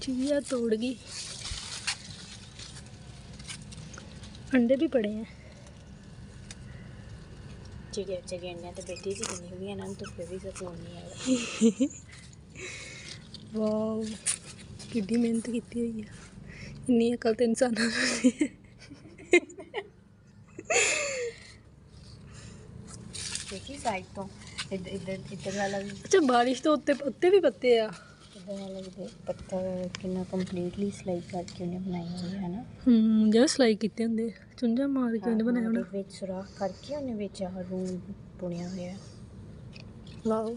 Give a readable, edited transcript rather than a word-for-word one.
चिड़िया तोड़ गई। अंडे भी पड़े हैं। चिड़िया बेचारी अंडिया तो बैठी सी बनी हुई है ना, तो फिर भी सकून नहीं आएगा। वाह कितनी मेहनत की हुई है, इन्नी अकल तो इंसान देखी साइड तो इधर इधर इधर वाला भी। अच्छा बारिश तो उत्ते उत्ते भी पत्ते आ। इधर वाला भी पत्थर कितना कंप्लीटली सिलाई करके उन्हें बनाई हुई है ना। जो सिलाई कीते होंगे चुंझा मार के उन्हें बनाया होना। विच सुराख करके उन्हें विच रूम बुनिया हुआ है। वाह